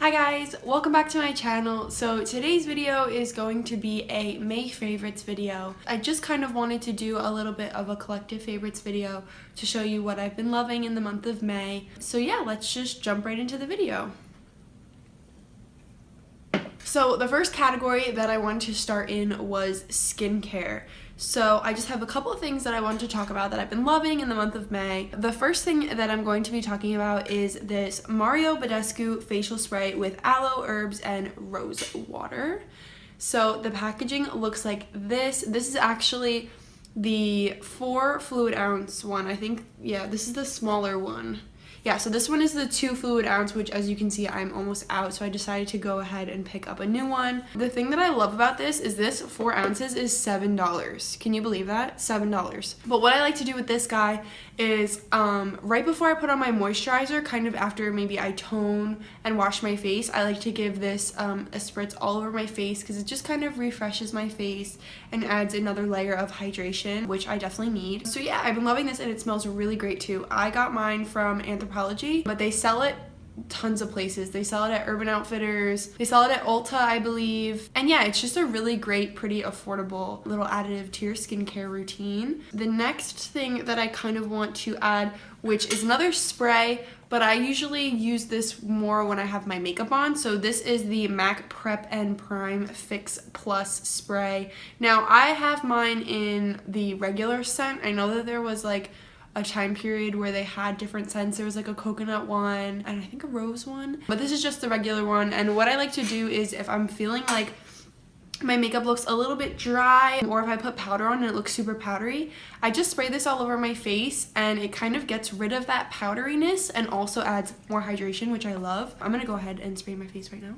Hi guys, welcome back to my channel. So today's video is going to be a May favorites video. I just kind of wanted to do a little bit of a collective favorites video to show you what I've been loving in the month of May. So yeah, let's just jump right into the video. So the first category that I wanted to start in was skincare. So I just have a couple of things that I wanted to talk about that I've been loving in the month of May. The first thing that I'm going to be talking about is this Badescu facial spray with aloe, herbs, and rose water. So the packaging looks like this. This is actually the 4 fluid ounce one. I think, yeah, this is the smaller one. Yeah, so this one is the 2 fluid ounce, which as you can see, I'm almost out, so I decided to go ahead and pick up a new one. The thing that I love about this is this 4 ounces is $7. Can you believe that? $7. But what I like to do with this guy is right before I put on my moisturizer, kind of after maybe I tone and wash my face, I like to give this a spritz all over my face because it just kind of refreshes my face and adds another layer of hydration, which I definitely need. So yeah, I've been loving this and it smells really great too. I got mine from Anthropology, but they sell it tons of places. They sell it at Urban Outfitters, they sell it at Ulta, I believe. And yeah, it's just a really great, pretty affordable little additive to your skincare routine. The next thing that I kind of want to add, which is another spray, but I usually use this more when I have my makeup on. So this is the MAC Prep and Prime Fix Plus spray. Now I have mine in the regular scent. I know that there was like a time period where they had different scents. There was like a coconut one and I think a rose one, but this is just the regular one. And what I like to do is if I'm feeling like my makeup looks a little bit dry, or if I put powder on and it looks super powdery, I just spray this all over my face and it kind of gets rid of that powderiness and also adds more hydration, which I love. I'm gonna go ahead and spray my face right now.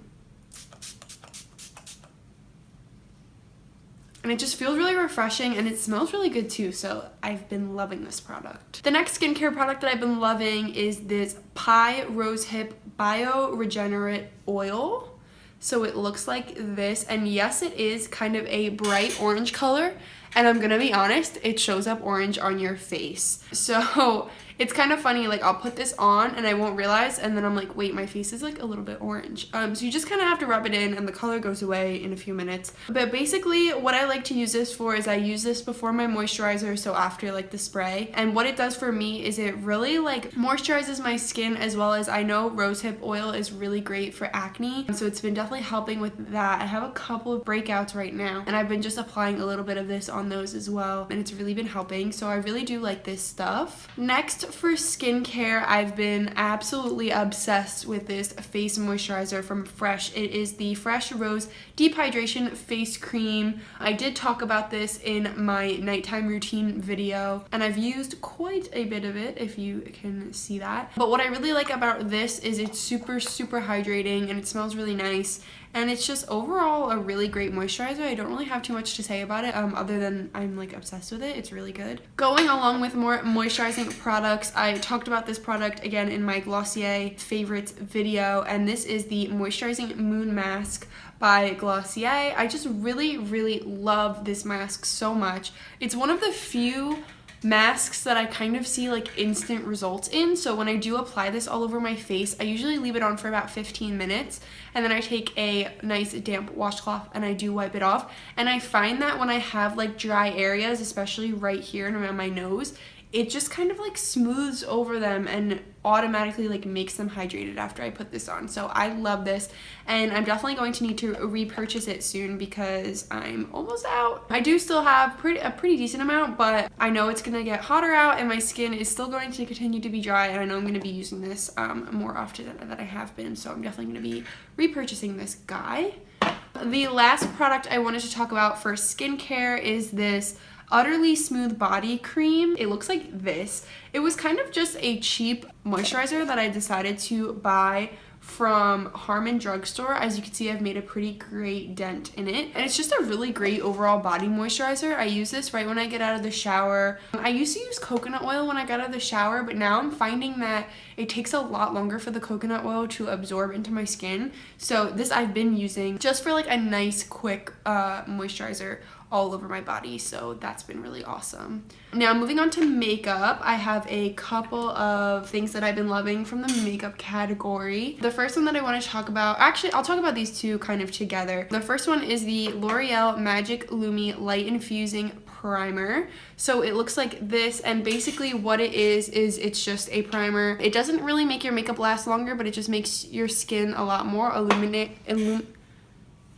And it just feels really refreshing and it smells really good too, so I've been loving this product. The next skincare product that I've been loving is this Pai Rosehip Bioregenerate Oil. So it looks like this, and yes, it is kind of a bright orange color, and I'm gonna be honest, it shows up orange on your face. So it's kind of funny, like I'll put this on and I won't realize, and then I'm like, wait, my face is like a little bit orange. So you just kind of have to rub it in and the color goes away in a few minutes. But basically what I like to use this for is I use this before my moisturizer, so after like the spray. And what it does for me is it really like moisturizes my skin, as well as I know rosehip oil is really great for acne. So it's been definitely helping with that. I have a couple of breakouts right now and I've been just applying a little bit of this on those as well, and it's really been helping. So I really do like this stuff. Next, for skincare, I've been absolutely obsessed with this face moisturizer from Fresh. It is the Fresh Rose Deep Hydration Face Cream. I did talk about this in my nighttime routine video, and I've used quite a bit of it, if you can see that. But what I really like about this is it's super hydrating and it smells really nice. And it's just overall a really great moisturizer. I don't really have too much to say about it other than I'm like obsessed with it. It's really good. Going along with more moisturizing products, I talked about this product again in my Glossier favorites video, and this is the Moisturizing Moon Mask by Glossier. I just really love this mask so much. It's one of the few masks that I kind of see like instant results in. So when I do apply this all over my face, I usually leave it on for about 15 minutes and then I take a nice damp washcloth and I do wipe it off. And I find that when I have like dry areas, especially right here and around my nose, it just kind of like smooths over them and automatically like makes them hydrated after I put this on. So I love this, and I'm definitely going to need to repurchase it soon because I'm almost out. I do still have a pretty decent amount, but I know it's gonna get hotter out and my skin is still going to continue to be dry, and I know I'm gonna be using this more often than I have been, so I'm definitely gonna be repurchasing this guy. The last product I wanted to talk about for skincare is this Udderly Smooth Body Cream. It looks like this. It was kind of just a cheap moisturizer that I decided to buy from Harmon Drugstore. As you can see, I've made a pretty great dent in it, and it's just a really great overall body moisturizer. I use this right when I get out of the shower. I used to use coconut oil when I got out of the shower, but now I'm finding that it takes a lot longer for the coconut oil to absorb into my skin. So this I've been using just for like a nice quick moisturizer all over my body, so that's been really awesome. Now moving on to makeup, I have a couple of things that I've been loving from the makeup category. The first one that I want to talk about, actually I'll talk about these two kind of together. The first one is the L'Oreal Magic Lumi Light Infusing Primer. So it looks like this, and basically what it is it's just a primer. It doesn't really make your makeup last longer, but it just makes your skin a lot more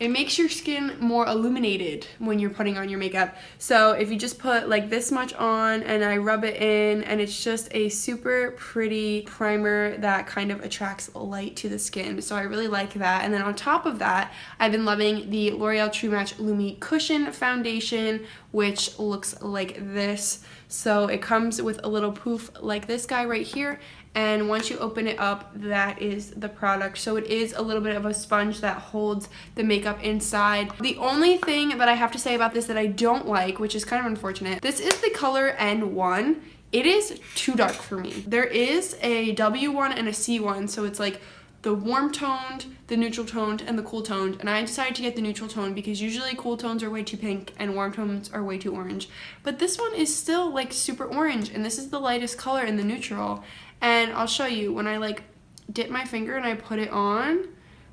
it makes your skin more illuminated when you're putting on your makeup. So if you just put like this much on and I rub it in, and it's just a super pretty primer that kind of attracts light to the skin. So I really like that. And then on top of that, I've been loving the L'Oreal True Match Lumi Cushion Foundation, which looks like this. So it comes with a little poof like this guy right here, and once you open it up, that is the product. So it is a little bit of a sponge that holds the makeup inside. The only thing that I have to say about this that I don't like, which is kind of unfortunate, this is the color N1. It is too dark for me. There is a W1 and a C1, so it's like the warm toned, the neutral toned, and the cool toned. And I decided to get the neutral tone because usually cool tones are way too pink and warm tones are way too orange. But this one is still like super orange, and this is the lightest color in the neutral. And I'll show you, when I like dip my finger and I put it on,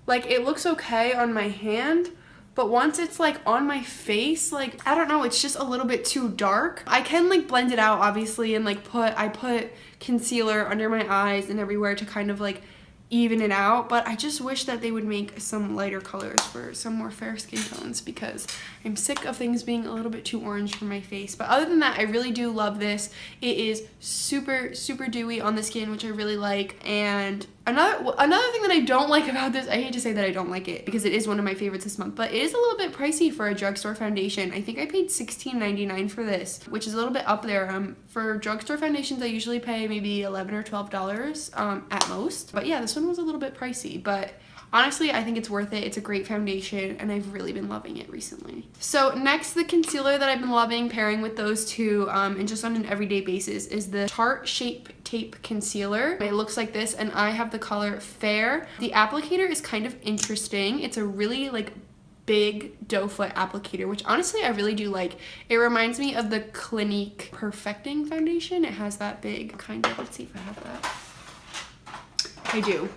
like it looks okay on my hand, but once it's like on my face, like I don't know, it's just a little bit too dark. I can like blend it out obviously, and like I put concealer under my eyes and everywhere to kind of like even it out, but I just wish that they would make some lighter colors for some more fair skin tones, because I'm sick of things being a little bit too orange for my face. But other than that, I really do love this. It is super dewy on the skin, which I really like. And another thing that I don't like about this, I hate to say that I don't like it because it is one of my favorites this month, but it is a little bit pricey for a drugstore foundation. I think I paid $16.99 for this, which is a little bit up there. For drugstore foundations, I usually pay maybe $11 or $12 at most. But yeah, this one was a little bit pricey, but honestly, I think it's worth it. It's a great foundation, and I've really been loving it recently. So next, the concealer that I've been loving pairing with those two and just on an everyday basis is the Tarte Shape Tape Concealer. It looks like this, and I have the color Fair. The applicator is kind of interesting. It's a really like big doe foot applicator, which honestly I really do like. It reminds me of the Clinique Perfecting foundation. It has that big kind of, let's see if I have that. I do.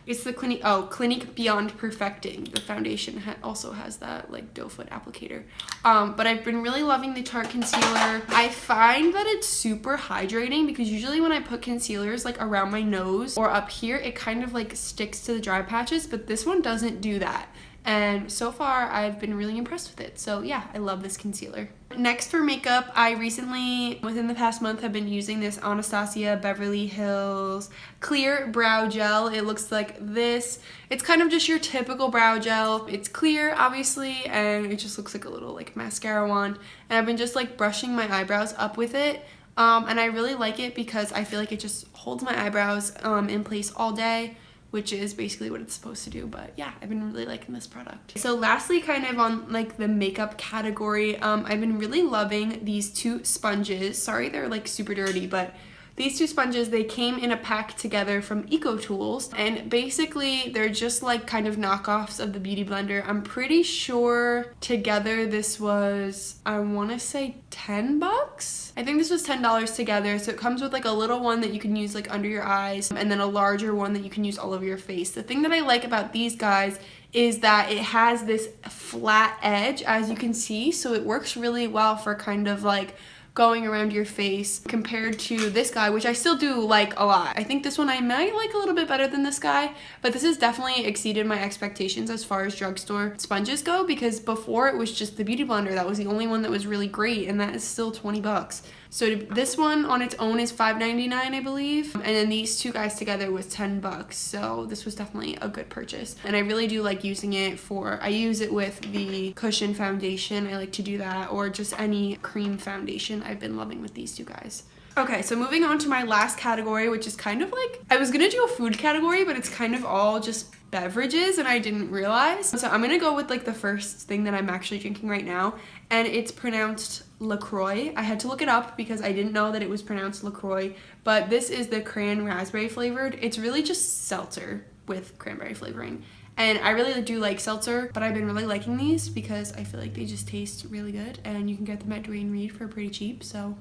It's the Clinique Beyond Perfecting. The foundation also has that like doe foot applicator. But I've been really loving the Tarte concealer. I find that it's super hydrating because usually when I put concealers like around my nose or up here, it kind of like sticks to the dry patches, but this one doesn't do that. And so far, I've been really impressed with it. So yeah, I love this concealer. Next for makeup, I recently, within the past month, have been using this Anastasia Beverly Hills Clear Brow Gel. It looks like this. It's kind of just your typical brow gel. It's clear, obviously, and it just looks like a little like mascara wand. And I've been just like brushing my eyebrows up with it. And I really like it because I feel like it just holds my eyebrows in place all day, which is basically what it's supposed to do. But yeah, I've been really liking this product. So lastly, kind of on like the makeup category, I've been really loving these two sponges. Sorry, they're like super dirty, but these two sponges, they came in a pack together from Ecotools, and basically they're just like kind of knockoffs of the Beauty Blender. I'm pretty sure together this was, I want to say $10. I think this was $10 together. So it comes with like a little one that you can use like under your eyes, and then a larger one that you can use all over your face. The thing that I like about these guys is that it has this flat edge, as you can see, so it works really well for kind of like going around your face compared to this guy, which I still do like a lot. I think this one I might like a little bit better than this guy, but this has definitely exceeded my expectations as far as drugstore sponges go, because before it was just the Beauty Blender that was the only one that was really great, and that is still $20. So this one on its own is $5.99, I believe, and then these two guys together was $10. So this was definitely a good purchase, and I really do like using it for, I use it with the cushion foundation. I like to do that, or just any cream foundation. I've been loving with these two guys. Okay, so moving on to my last category, which is kind of like, I was gonna do a food category, but it's kind of all just beverages, and I didn't realize. So I'm gonna go with like the first thing that I'm actually drinking right now, and it's pronounced LaCroix. I had to look it up because I didn't know that it was pronounced LaCroix, but this is the cran raspberry flavored. It's really just seltzer. with cranberry flavoring. And I really do like seltzer, but I've been really liking these because I feel like they just taste really good, and you can get them at Duane Reade for pretty cheap. So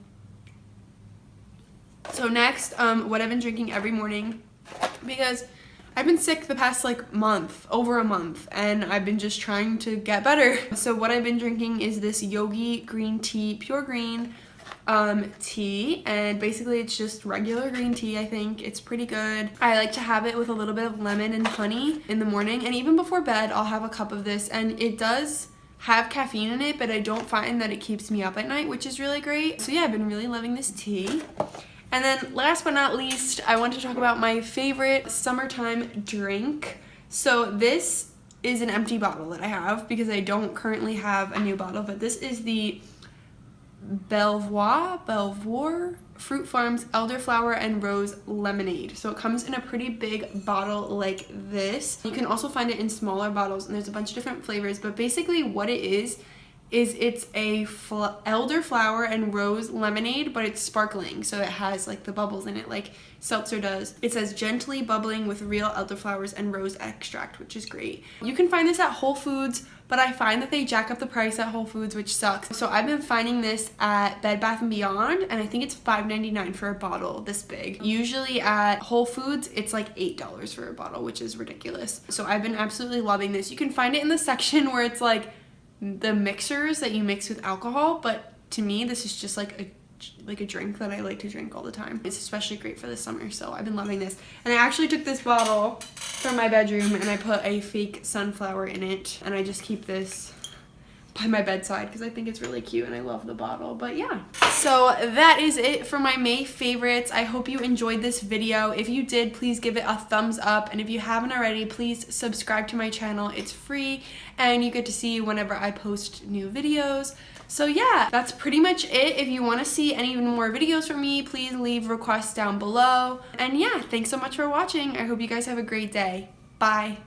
next, what I've been drinking every morning, because I've been sick the past like over a month, and I've been just trying to get better. So what I've been drinking is this Yogi green tea, pure green tea, and basically it's just regular green tea. I think it's pretty good. I like to have it with a little bit of lemon and honey in the morning, and even before bed I'll have a cup of this, and it does have caffeine in it, but I don't find that it keeps me up at night, which is really great. So yeah, I've been really loving this tea. And then last but not least, I want to talk about my favorite summertime drink. So this is an empty bottle that I have because I don't currently have a new bottle, but this is the Belvoir Fruit Farms Elderflower and Rose Lemonade. So it comes in a pretty big bottle like this. You can also find it in smaller bottles, and there's a bunch of different flavors, but basically what it is it's a elderflower and rose lemonade, but it's sparkling, so it has like the bubbles in it like seltzer does. It says gently bubbling with real elderflowers and rose extract, which is great. You can find this at Whole Foods, but I find that they jack up the price at Whole Foods, which sucks. So I've been finding this at Bed Bath & Beyond, and I think it's $5.99 for a bottle this big. Usually at Whole Foods, it's like $8 for a bottle, which is ridiculous. So I've been absolutely loving this. You can find it in the section where it's like the mixers that you mix with alcohol, but to me this is just like a drink that I like to drink all the time. It's especially great for the summer, so I've been loving this. And I actually took this bottle from my bedroom and I put a fake sunflower in it, and I just keep this by my bedside because I think it's really cute and I love the bottle. But yeah, so that is it for my May favorites. I hope you enjoyed this video. If you did, please give it a thumbs up, and if you haven't already, please subscribe to my channel. It's free and you get to see whenever I post new videos. So yeah, that's pretty much it. If you want to see any more videos from me, please leave requests down below. And yeah, thanks so much for watching. I hope you guys have a great day. Bye.